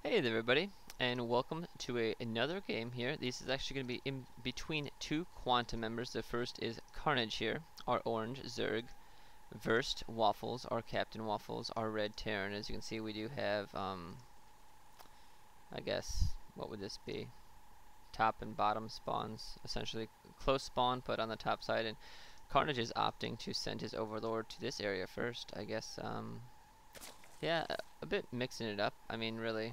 Hey there everybody, and welcome to another game here. This is actually going to be in between two Quantum members. The first is Karnage here, our orange Zerg, versus Waffles, our Captain Waffles, our red Terran. As you can see, we do have, I guess, what would this be? Top and bottom spawns, essentially close spawn, but on the top side. And Karnage is opting to send his overlord to this area first. I guess, yeah, a bit mixing it up. I mean, really,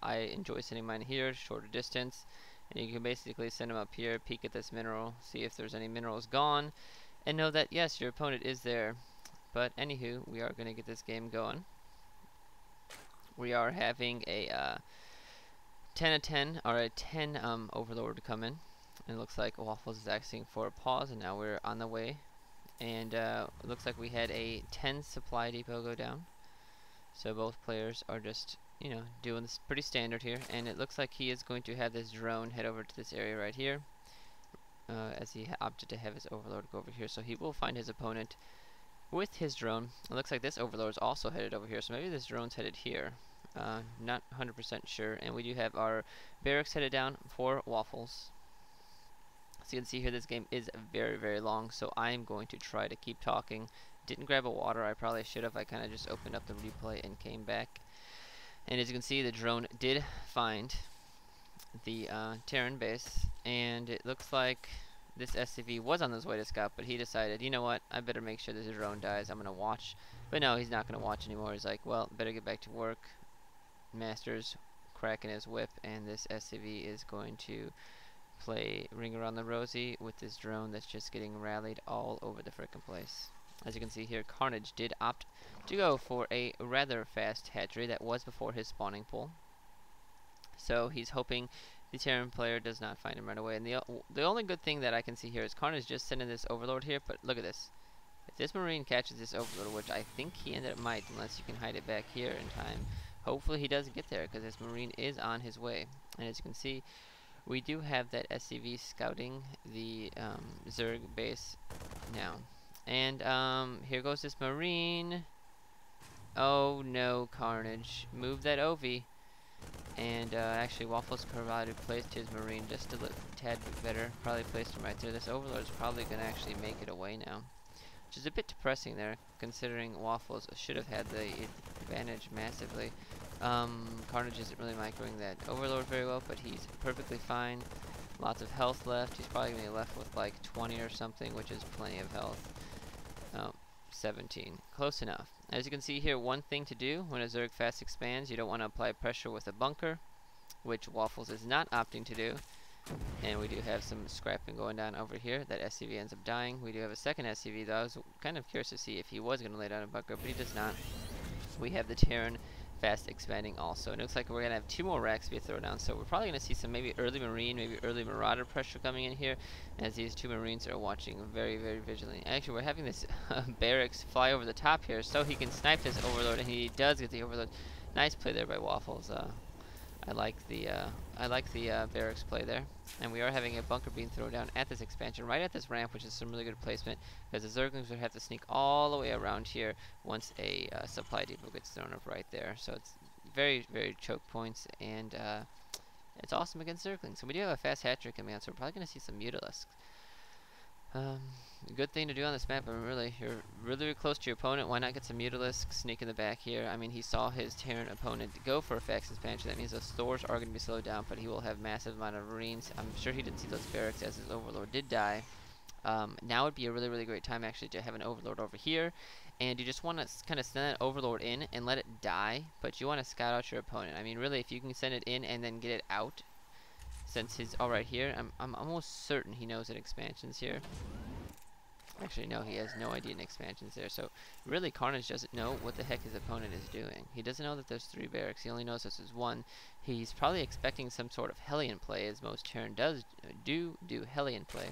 I enjoy sending mine here, shorter distance, and you can basically send them up here, peek at this mineral, see if there's any minerals gone, and know that yes, your opponent is there. But anywho, we are going to get this game going. We are having a 10 of 10, or a 10 overlord come in. And it looks like Waffles is asking for a pause, and now we're on the way. And it looks like we had a 10 supply depot go down. So both players are just, you know, doing this pretty standard here. And it looks like he is going to have this drone head over to this area right here. As he opted to have his overlord go over here. So he will find his opponent with his drone. It looks like this overlord is also headed over here. So maybe this drone's headed here. Not 100% sure. And we do have our barracks headed down for Waffles. So you can see here this game is very, very long. So I'm going to try to keep talking. Didn't grab a water, I probably should have. I kind of just opened up the replay and came back. And as you can see, the drone did find the Terran base, and it looks like this SCV was on his way to scout, but he decided, you know what, I better make sure this drone dies. I'm going to watch. But no, he's not going to watch anymore. He's like, well, better get back to work. Master's cracking his whip, and this SCV is going to play Ring Around the Rosie with this drone that's just getting rallied all over the frickin' place. As you can see here, Karnage did opt to go for a rather fast hatchery that was before his spawning pool. So he's hoping the Terran player does not find him right away. And the only good thing that I can see here is Karnage just sending this overlord here, but look at this. If this Marine catches this overlord, which I think he ended up might, unless you can hide it back here in time, hopefully he does get there, because this Marine is on his way. And as you can see, we do have that SCV scouting the Zerg base now. And here goes this Marine. Oh no, Karnage. Move that OV. And actually Waffles provided placed his Marine just a tad bit better. Probably placed him right there. This Overlord is probably going to actually make it away now. Which is a bit depressing there, considering Waffles should have had the advantage massively. Karnage isn't really microing that Overlord very well, but he's perfectly fine. Lots of health left. He's probably going to be left with like 20 or something, which is plenty of health. 17. Close enough. As you can see here, one thing to do when a Zerg fast expands, you don't want to apply pressure with a bunker, which Waffles is not opting to do. And we do have some scrapping going down over here. That SCV ends up dying. We do have a second SCV, though. I was kind of curious to see if he was going to lay down a bunker, but he does not. We have the Terran fast expanding also. And it looks like we're going to have 2 more racks be thrown down. So we're probably going to see some maybe early Marine, maybe early Marauder pressure coming in here, as these 2 Marines are watching very, very vigilantly. Actually, we're having this barracks fly over the top here so he can snipe this Overlord, and he does get the Overlord. Nice play there by Waffles. I like the barracks play there. And we are having a bunker being thrown down at this expansion, right at this ramp, which is some really good placement, because the Zerglings would have to sneak all the way around here once a supply depot gets thrown up right there. So it's very, very choke points, and it's awesome against Zerglings. So we do have a fast hatchery coming out, so we're probably going to see some Mutalisks. Good thing to do on this map, but really, you're really close to your opponent. Why not get some Mutalisk, sneak in the back here? I mean, he saw his Terran opponent go for a fast expansion. That means those stores are going to be slowed down, but he will have massive amount of Marines. I'm sure he didn't see those barracks as his Overlord did die. Now would be a really, really great time actually to have an Overlord over here. And you just want to kind of send that Overlord in and let it die, but you want to scout out your opponent. I mean, really, if you can send it in and then get it out, since he's all right here, I'm almost certain he knows that expansion's here. Actually, no, he has no idea in expansions there. So, really, Karnage doesn't know what the heck his opponent is doing. He doesn't know that there's 3 barracks. He only knows this is 1. He's probably expecting some sort of Hellion play, as most Terran do Hellion play.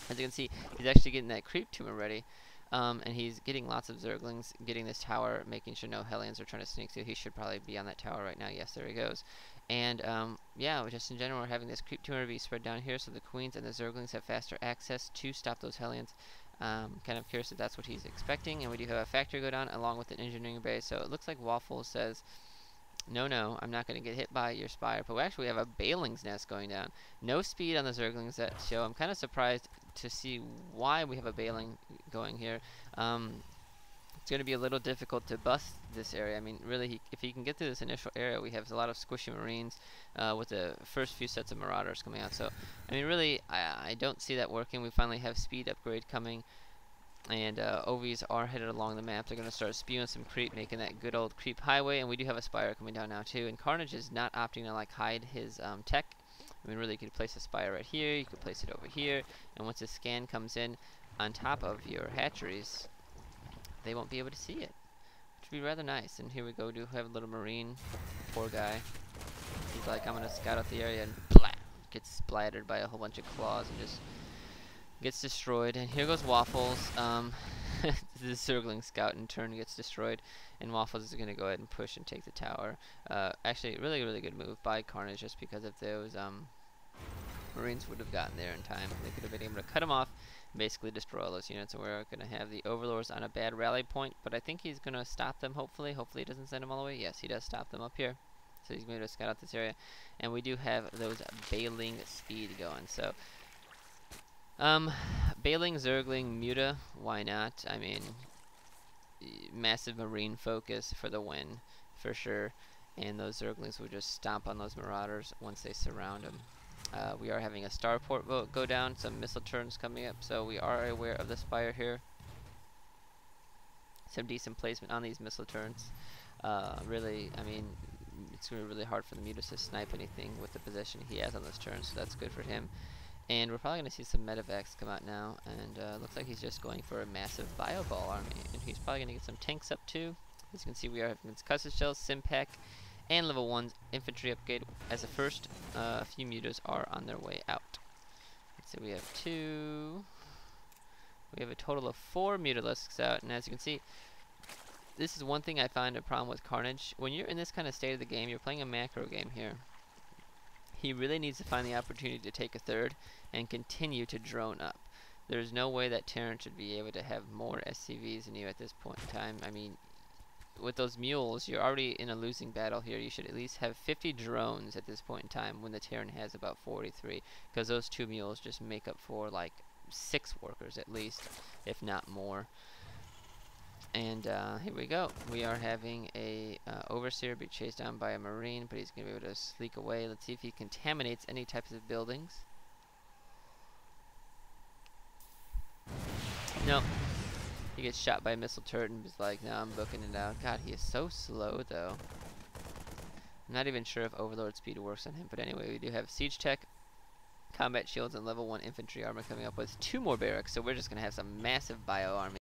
As you can see, he's actually getting that creep tumor ready. And he's getting lots of Zerglings, getting this tower, making sure no Hellions are trying to sneak through. He should probably be on that tower right now. Yes, there he goes. And, yeah, just in general, we're having this creep tumor be spread down here, so the Queens and the Zerglings have faster access to stop those Hellions. Kind of curious if that's what he's expecting. And we do have a factory go down along with an engineering base. So it looks like Waffles says, No, no, I'm not going to get hit by your Spire. But we actually have a Baling's Nest going down. No speed on the Zerglings that show. I'm kind of surprised to see why we have a Baling going here. It's going to be a little difficult to bust this area. I mean, really, if he can get through this initial area, we have a lot of squishy Marines with the first few sets of Marauders coming out. So, I mean, really, I don't see that working. We finally have speed upgrade coming. And OVs are headed along the map. They're going to start spewing some creep, making that good old creep highway. And we do have a Spire coming down now, too. And Karnage is not opting to, like, hide his tech. I mean, really, you could place a Spire right here. You could place it over here. And once the scan comes in on top of your hatcheries, they won't be able to see it, which would be rather nice. And here we go. Do have a little Marine. Poor guy. He's like, I'm going to scout out the area, and blah, gets splattered by a whole bunch of claws and just gets destroyed. And here goes Waffles. The Zergling scout in turn gets destroyed, and Waffles is going to go ahead and push and take the tower. Actually, really, really good move by Karnage, just because if those Marines would have gotten there in time, they could have been able to cut him off, and basically destroy all those units. And we're going to have the Overlords on a bad rally point, but I think he's going to stop them, hopefully. Hopefully he doesn't send them all the way. Yes, he does stop them up here. So he's going to scout out this area. And we do have those Baling speed going. So Baling, Zergling, Muta, why not? I mean, massive Marine focus for the win, for sure. And those Zerglings will just stomp on those Marauders once they surround them. We are having a starport vote go down, some missile turns coming up, so we are aware of the Spire here. Some decent placement on these missile turns. Really, I mean, it's going to be really hard for the Mutas to snipe anything with the position he has on those turns, so that's good for him. And we're probably going to see some medevacs come out now, and looks like he's just going for a massive Bio Ball army, and he's probably going to get some tanks up too. As you can see, we are having Custom Shells, Simpec, and level 1 infantry upgrade as the first few Mutas are on their way out. Let's see, we have 2. We have a total of 4 Mutalisks out, and as you can see, this is one thing I find a problem with Karnage. When you're in this kind of state of the game, you're playing a macro game here. He really needs to find the opportunity to take a third and continue to drone up. There's no way that Terran should be able to have more SCVs than you at this point in time. I mean, with those mules, you're already in a losing battle here. You should at least have 50 drones at this point in time when the Terran has about 43, because those 2 mules just make up for like 6 workers at least, if not more. And here we go. We are having a Overseer be chased down by a Marine, but he's going to be able to sneak away. Let's see if he contaminates any types of buildings. Nope. He gets shot by a missile turret and is like, no, I'm booking it out. God, he is so slow, though. I'm not even sure if Overlord speed works on him. But anyway, we do have Siege Tech, Combat Shields, and level 1 infantry armor coming up with 2 more barracks. So we're just going to have some massive bio army.